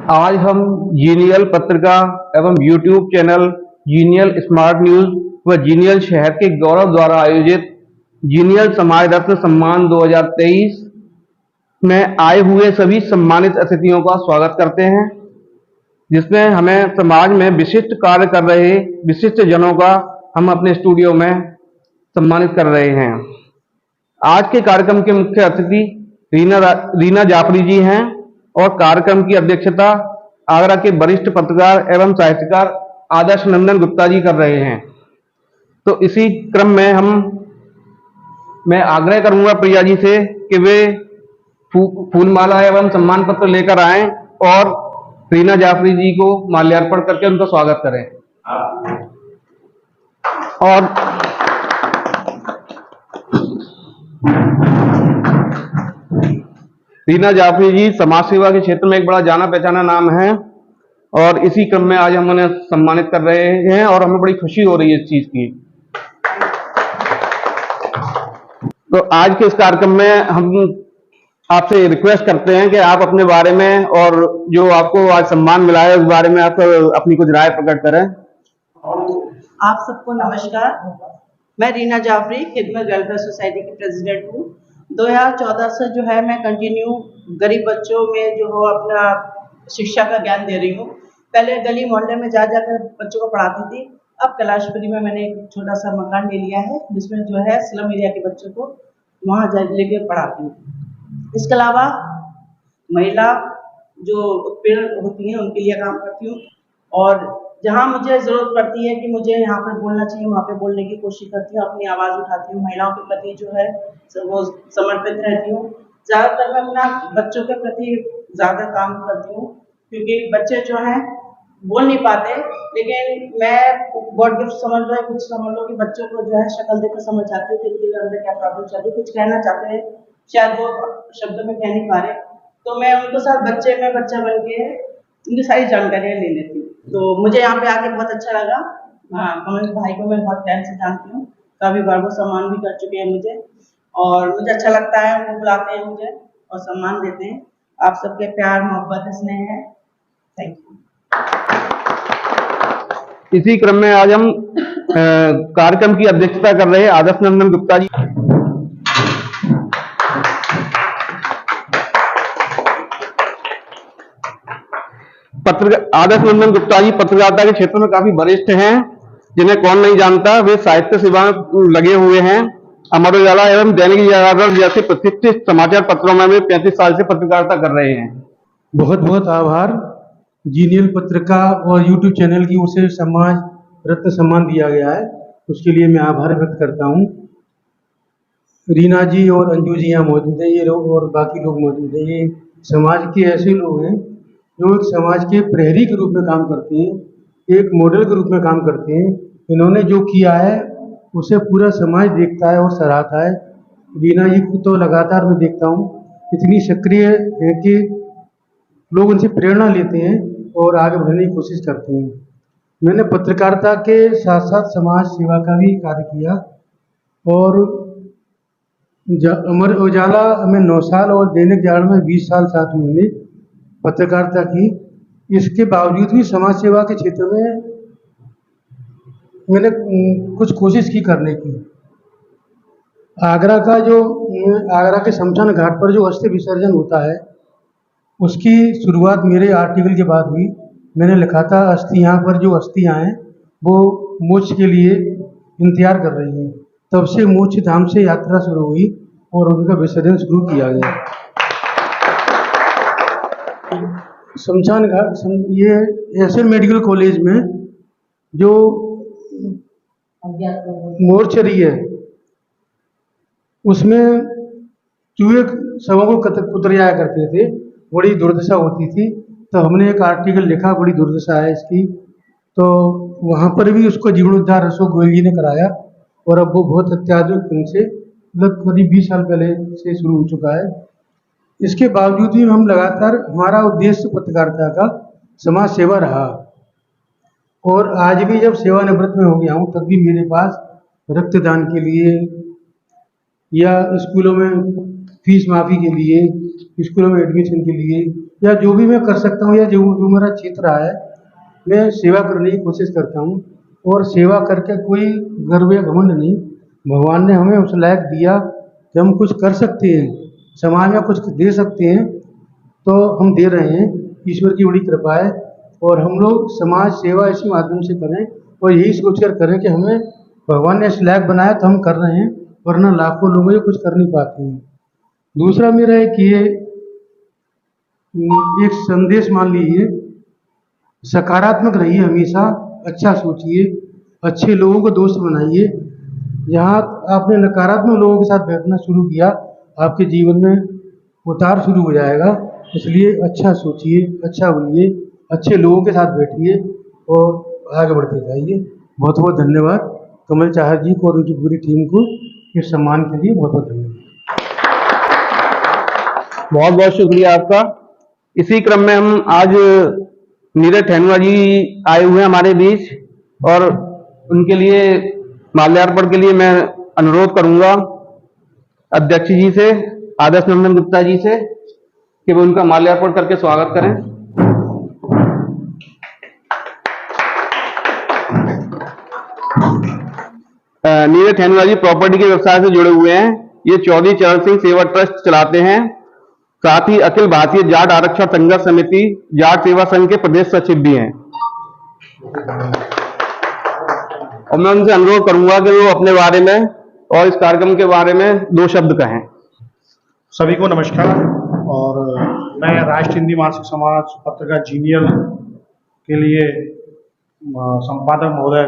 आज हम जीनियल पत्रिका एवं YouTube channel genial smart news व जीनियल शहर के गौरव द्वारा आयोजित जीनियल समाज रत्न सम्मान 2023 में आए हुए सभी सम्मानित अतिथियों का स्वागत करते हैं, जिसमें हमें समाज में विशिष्ट कार्य कर रहे विशिष्ट जनों का हम अपने स्टूडियो में सम्मानित कर रहे हैं। आज के कार्यक्रम के मुख्य अतिथि रीना जाफरी जी हैं और कार्यक्रम की अध्यक्षता आगरा के वरिष्ठ पत्रकार एवं साहित्यकार आदर्श नंदन गुप्ता जी कर रहे हैं। तो इसी क्रम में मैं आग्रह करूंगा प्रिया जी से कि वे फूलमाला एवं सम्मान पत्र लेकर आएं और रीना जाफरी जी को माल्यार्पण करके उनका स्वागत करें। और रीना जाफरी जी समाज सेवा के क्षेत्र में एक बड़ा जाना पहचाना नाम है और इसी क्रम में आज हम उन्हें सम्मानित कर रहे हैं और हमें बड़ी खुशी हो रही है इस चीज की। तो आज के इस कार्यक्रम में हम आपसे रिक्वेस्ट करते हैं कि आप अपने बारे में और जो आपको आज सम्मान मिला है उस बारे में आप अपनी कुछ राय प्रकट करें। आप सबको नमस्कार। मैं रीना जाफरी खिदमत वेलफेयर सोसाइटी की प्रेसिडेंट हूँ। 2014 से जो है मैं कंटिन्यू गरीब बच्चों में जो हो अपना शिक्षा का ज्ञान दे रही हूँ। पहले गली मोहल्ले में जा जाकर बच्चों को पढ़ाती थी। अब कैलाशपुरी में मैंने एक छोटा सा मकान ले लिया है जिसमें जो है स्लम एरिया के बच्चों को वहाँ जा लेकर पढ़ाती हूँ। इसके अलावा महिला जो उत्पीड़न होती हैं उनके लिए काम करती हूँ और जहाँ मुझे ज़रूरत पड़ती है कि मुझे यहाँ पर बोलना चाहिए वहाँ पे बोलने की कोशिश करती हूँ, अपनी आवाज़ उठाती हूँ। महिलाओं के प्रति जो है वो समर्पित रहती हूँ। ज़्यादातर मैं अपना बच्चों के प्रति ज़्यादा काम करती हूँ क्योंकि बच्चे जो हैं बोल नहीं पाते, लेकिन मैं गॉड गिफ्ट समझ लो कुछ समझ लो कि बच्चों को जो है शक्ल देखकर समझ आती है कि इनके अंदर क्या प्रॉब्लम चल रही है, कुछ कहना चाहते हैं, शायद वो शब्दों में कह नहीं पा रहे, तो मैं उनके साथ बच्चा बन के उनकी सारी जानकारियाँ ले लेती हूँ। तो मुझे यहाँ पे आके बहुत अच्छा लगा। हाँ, कमल भाई को मैं बहुत टाइम से जानती हूँ, काफ़ी बार वो सम्मान भी कर चुके हैं मुझे और मुझे अच्छा लगता है, वो बुलाते हैं मुझे और सम्मान देते हैं। आप सबके प्यार मोहब्बत स्नेह है। Thank you. इसी क्रम में आज हम कार्यक्रम की अध्यक्षता कर रहे हैं आदर्श नंदन गुप्ता जी। आदर्श नंदन गुप्ता जी पत्रकारिता के क्षेत्र में काफी वरिष्ठ हैं, जिन्हें कौन नहीं जानता। वे साहित्य सेवा में लगे हुए हैं। अमर उजाला एवं दैनिक जागरण जैसे प्रतिष्ठित समाचार पत्रों में वे 35 साल से पत्रकारिता कर रहे हैं। बहुत बहुत आभार। जीनियल पत्रिका और यूट्यूब चैनल की ओर से समाज रत्न सम्मान दिया गया है, उसके लिए मैं आभार व्यक्त करता हूँ। रीना जी और अंजू जी यहाँ मौजूद है, ये लोग और बाकी लोग मौजूद हैं। ये समाज के ऐसे लोग हैं जो एक समाज के प्रहरी के रूप में काम करते हैं, एक मॉडल के रूप में काम करते हैं। इन्होंने जो किया है उसे पूरा समाज देखता है और सराहता है। रीना जी को तो लगातार मैं देखता हूँ, इतनी सक्रिय है कि लोग उनसे प्रेरणा लेते हैं और आगे बढ़ने की कोशिश करते हैं। मैंने पत्रकारिता के साथ साथ समाज सेवा का भी कार्य किया और अमर उजाला में 9 साल और दैनिक जागरण में 20 साल 7 महीने पत्रकारिता की। इसके बावजूद भी समाज सेवा के क्षेत्र में मैंने कुछ कोशिश की करने की। आगरा के शमशान घाट पर जो अस्थि विसर्जन होता है उसकी शुरुआत मेरे आर्टिकल के बाद हुई। मैंने लिखा था अस्थि यहाँ पर जो अस्थियाँ हैं वो मोक्ष के लिए इंतजार कर रही हैं। तब से मोक्ष धाम से यात्रा शुरू हुई और उनका विसर्जन शुरू किया गया। शमशान घाट ये ऐसे मेडिकल कॉलेज में जो मोर्चरी है उसमें चूहे शवों को कुतर जाया करते थे, बड़ी दुर्दशा होती थी। तो हमने एक आर्टिकल लिखा, बड़ी दुर्दशा है इसकी, तो वहाँ पर भी उसको जीर्णोद्धार अशोक गोयल जी ने कराया और अब वो बहुत अत्याधुनिक ढंग से मतलब करीब 20 साल पहले से शुरू हो चुका है। इसके बावजूद भी हम लगातार, हमारा उद्देश्य पत्रकारिता का समाज सेवा रहा और आज भी जब सेवानिवृत्त में हो गया हूँ तब भी मेरे पास रक्तदान के लिए या स्कूलों में फीस माफ़ी के लिए स्कूलों में एडमिशन के लिए, या जो भी मैं कर सकता हूँ, या जो जो मेरा क्षेत्र है, मैं सेवा करने की कोशिश करता हूँ। और सेवा करके कोई गर्व या घमंड नहीं, भगवान ने हमें उस लायक दिया कि हम कुछ कर सकते हैं, समाज में कुछ दे सकते हैं, तो हम दे रहे हैं। ईश्वर की बड़ी कृपा है, और हम लोग समाज सेवा इसी माध्यम से करें, और यही सोचकर करें कि हमें भगवान ने इस लायक बनाया तो हम कर रहे हैं, वरना लाखों लोग ये कुछ कर नहीं पाते हैं। दूसरा मेरा एक संदेश मान लीजिए, सकारात्मक रहिए हमेशा, अच्छा सोचिए, अच्छे लोगों को दोस्त बनाइए। जहाँ आपने नकारात्मक लोगों के साथ बैठना शुरू किया, आपके जीवन में उतार शुरू हो जाएगा। इसलिए अच्छा सोचिए, अच्छा बोलिए, अच्छे लोगों के साथ बैठिए और आगे बढ़ते जाइए। बहुत बहुत धन्यवाद कमल चाहर जी को और उनकी पूरी टीम को इस सम्मान के लिए। बहुत बहुत धन्यवाद। बहुत बहुत शुक्रिया आपका। इसी क्रम में हम आज नीरज ठेनुआ जी आए हुए हैं हमारे बीच, और उनके लिए माल्यार्पण के लिए मैं अनुरोध करूंगा अध्यक्ष जी से, आदर्श नंदन गुप्ता जी से, कि वो उनका माल्यार्पण करके स्वागत करें। नीरज ठेनुआ जी प्रॉपर्टी के व्यवसाय से जुड़े हुए हैं। ये चौधरी चरण सिंह सेवा ट्रस्ट चलाते हैं, साथ ही अखिल भारतीय जाट आरक्षण संघर्ष समिति जाट सेवा संघ के प्रदेश सचिव भी हैं। और मैं उनसे अनुरोध करूंगा कि वो अपने बारे में और इस कार्यक्रम के बारे में दो शब्द कहें। सभी को नमस्कार। और मैं राष्ट्रीय हिंदी मासिक समाज पत्रिका जीनियल के लिए संपादक महोदय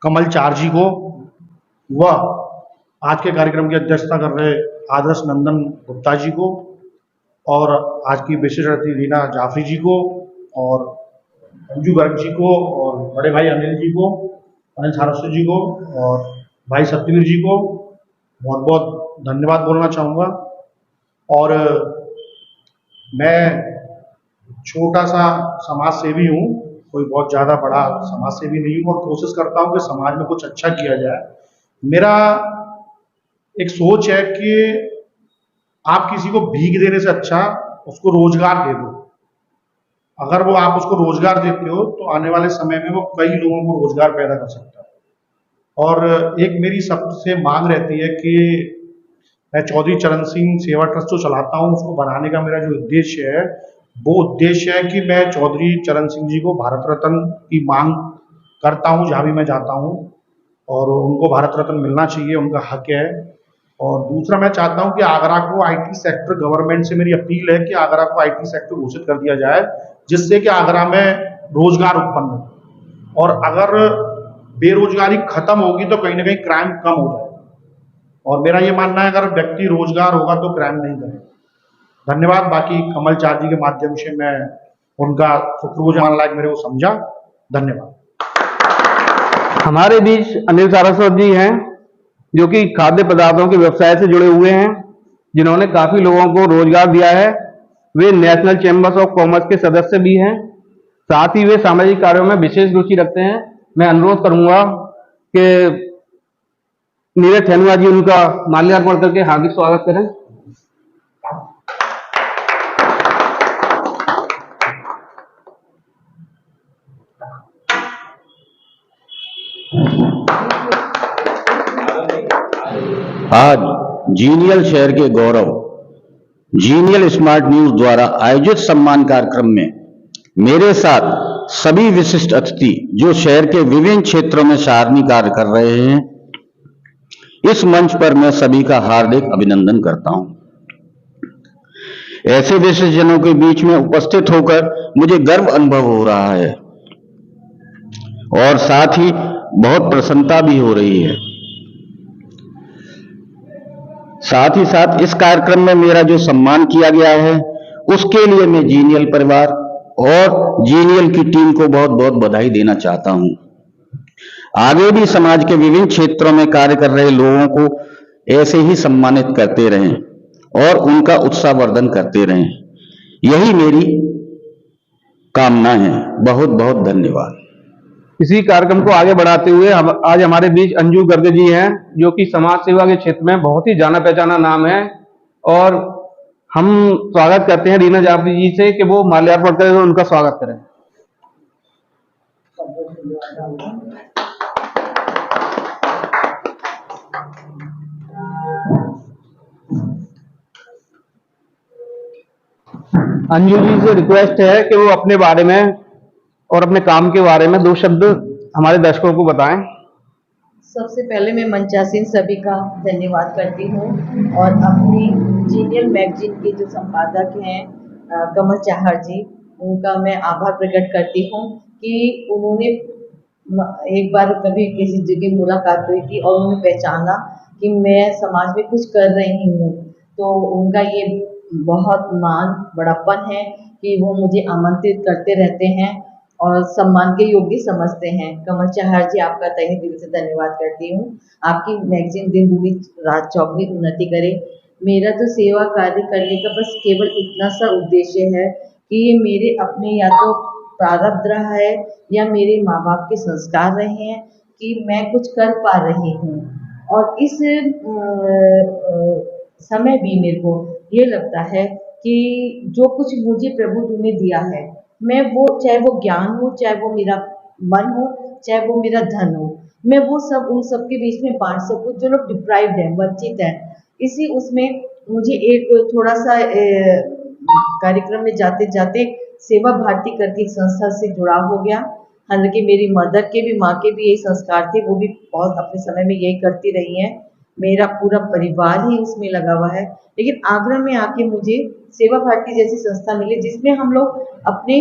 कमल चार जी को, व आज के कार्यक्रम की अध्यक्षता कर रहे आदर्श नंदन गुप्ता जी को, और आज की विशेष अतिथि रीना जाफरी जी को, और अंजू गर्ग जी को, और बड़े भाई अनिल जी को, अनिल सारस्वत जी को, और भाई सत्यवीर जी को बहुत बहुत धन्यवाद बोलना चाहूँगा। और मैं छोटा सा समाज सेवी हूँ, कोई बहुत ज़्यादा बड़ा समाज सेवी नहीं हूँ, और कोशिश करता हूँ कि समाज में कुछ अच्छा किया जाए। मेरा एक सोच है कि आप किसी को भीख देने से अच्छा उसको रोजगार दे दो। अगर वो आप उसको रोजगार देते हो तो आने वाले समय में वो कई लोगों को रोजगार पैदा कर सकता है। और एक मेरी सबसे मांग रहती है कि मैं चौधरी चरण सिंह सेवा ट्रस्ट जो चलाता हूँ, उसको बनाने का मेरा जो उद्देश्य है, वो उद्देश्य है कि मैं चौधरी चरण सिंह जी को भारत रत्न की मांग करता हूँ जहाँ भी मैं जाता हूँ, और उनको भारत रत्न मिलना चाहिए, उनका हक है। और दूसरा मैं चाहता हूँ कि आगरा को आईटी सेक्टर, गवर्नमेंट से मेरी अपील है कि आगरा को आईटी सेक्टर घोषित कर दिया जाए, जिससे कि आगरा में रोजगार उत्पन्न हो। और अगर बेरोजगारी खत्म होगी तो कहीं ना कहीं क्राइम कम हो जाए। और मेरा ये मानना है अगर व्यक्ति रोजगार होगा तो क्राइम नहीं करेगा। धन्यवाद। बाकी कमल चार जी के माध्यम से मैं उनका शुक्रगुजार लायक मेरे को समझा। धन्यवाद। हमारे बीच अनिल सारस्वत जी हैं, जो कि खाद्य पदार्थों के व्यवसाय से जुड़े हुए हैं, जिन्होंने काफी लोगों को रोजगार दिया है। वे नेशनल चैम्बर्स ऑफ कॉमर्स के सदस्य भी हैं, साथ ही वे सामाजिक कार्यों में विशेष रुचि रखते हैं। मैं अनुरोध करूंगा कि नीरज ठेनुआ जी उनका माल्यार्पण करके हार्दिक स्वागत करें। आज जीनियल शहर के गौरव जीनियल स्मार्ट न्यूज द्वारा आयोजित सम्मान कार्यक्रम में मेरे साथ सभी विशिष्ट अतिथि जो शहर के विभिन्न क्षेत्रों में सराहनीय कार्य कर रहे हैं, इस मंच पर मैं सभी का हार्दिक अभिनंदन करता हूं। ऐसे विशिष्ट जनों के बीच में उपस्थित होकर मुझे गर्व अनुभव हो रहा है और साथ ही बहुत प्रसन्नता भी हो रही है। साथ ही साथ इस कार्यक्रम में मेरा जो सम्मान किया गया है, उसके लिए मैं जीनियल परिवार और जीनियल की टीम को बहुत बहुत बधाई देना चाहता हूं। आगे भी समाज के विभिन्न क्षेत्रों में कार्य कर रहे लोगों को ऐसे ही सम्मानित करते रहें और उनका उत्साहवर्धन करते रहें, यही मेरी कामना है। बहुत बहुत धन्यवाद। इसी कार्यक्रम को आगे बढ़ाते हुए आज हमारे बीच अंजू गर्ग जी हैं, जो कि समाज सेवा के क्षेत्र में बहुत ही जाना पहचाना नाम है और हम स्वागत करते हैं रीना जाफरी जी से कि वो माल्यार्पण करें और उनका स्वागत करें। अंजू जी से रिक्वेस्ट है कि वो अपने बारे में और अपने काम के बारे में 2 शब्द हमारे दर्शकों को बताएं। सबसे पहले मैं मंचासीन सभी का धन्यवाद करती हूँ और अपनी जीनियल मैगजीन के जो संपादक हैं कमल चाहर जी, उनका मैं आभार प्रकट करती हूँ कि उन्होंने एक बार कभी किसी जगह मुलाकात हुई थी और उन्होंने पहचाना कि मैं समाज में कुछ कर रही हूँ, तो उनका ये बहुत मान बड़प्पन है कि वो मुझे आमंत्रित करते रहते हैं और सम्मान के योग्य समझते हैं। कमल चाहर जी, आपका तहे दिल से धन्यवाद करती हूँ। आपकी मैगजीन दिन दूनी रात चौगनी उन्नति करे। मेरा तो सेवा कार्य करने का बस केवल इतना सा उद्देश्य है कि ये मेरे अपने या तो प्रारब्ध रहा है या मेरे माँ बाप के संस्कार रहे हैं कि मैं कुछ कर पा रही हूँ, और इस समय भी मेरे को ये लगता है कि जो कुछ मुझे प्रभु तुमने दिया है, मैं वो, चाहे वो ज्ञान हो, चाहे वो मेरा मन हो, चाहे वो मेरा धन हो, मैं वो सब उन सब के बीच में बांट सकूं जो लोग डिप्राइव्ड हैं, वंचित हैं। इसी उसमें मुझे एक थोड़ा सा कार्यक्रम में जाते जाते सेवा भारती करके एक संस्था से जुड़ाव हो गया। हालांकि मेरी मदर के भी, माँ के भी यही संस्कार थे, वो भी बहुत अपने समय में यही करती रही हैं। मेरा पूरा परिवार ही उसमें लगा हुआ है, लेकिन आगरा में आके मुझे सेवा भारती जैसी संस्था मिली जिसमें हम लोग अपने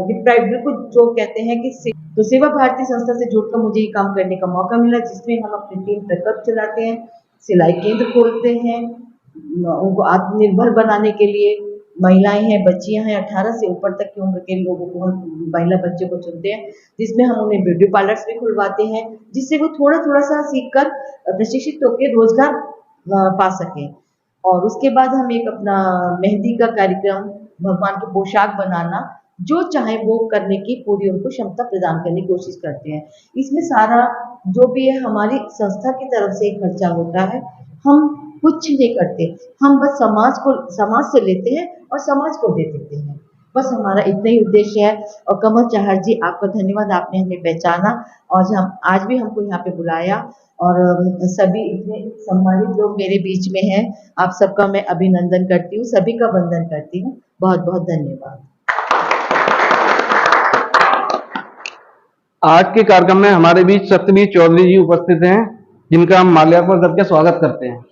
डिप्राइव्ड को जो कहते हैं कि तो सेवा भारती संस्था से जुड़कर मुझे ये काम करने का मौका मिला, जिसमें हम अपनी टीम प्रकल्प चलाते हैं, सिलाई केंद्र खोलते हैं, उनको आत्मनिर्भर बनाने के लिए। महिलाएं हैं, बच्चियां हैं, 18 से ऊपर तक की उम्र के लोगों को हम, महिला बच्चों को चुनते हैं, जिसमें हम उन्हें ब्यूटी पार्लर्स भी खुलवाते हैं, जिससे वो थोड़ा थोड़ा सा सीखकर प्रशिक्षित होकर रोजगार पा सकें। और उसके बाद हम एक अपना मेहंदी का कार्यक्रम, भगवान की पोशाक बनाना, जो चाहे वो करने की पूरी उनको क्षमता प्रदान करने की कोशिश करते हैं। इसमें सारा जो भी है हमारी संस्था की तरफ से खर्चा होता है, हम कुछ नहीं करते, हम बस समाज से लेते हैं और समाज को दे देते हैं। बस हमारा इतना ही उद्देश्य है। और कमल चाहर जी, आपका धन्यवाद, आपने हमें पहचाना और आज भी हमको यहाँ पे बुलाया, और सभी इतने सम्मानित लोग मेरे बीच में हैं। आप सबका मैं अभिनंदन करती हूँ, सभी का वंदन करती हूँ। बहुत बहुत धन्यवाद। आज के कार्यक्रम में हमारे बीच सत्यवीर चौधरी जी उपस्थित हैं, जिनका हम माल्यार्पण करके स्वागत करते हैं।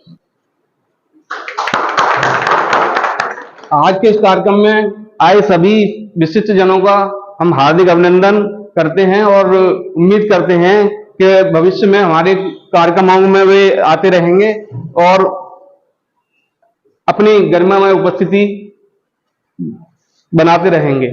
आज के इस कार्यक्रम में आए सभी विशिष्ट जनों का हम हार्दिक अभिनंदन करते हैं और उम्मीद करते हैं कि भविष्य में हमारे कार्यक्रमों में वे आते रहेंगे और अपनी गरिमामय उपस्थिति बनाते रहेंगे।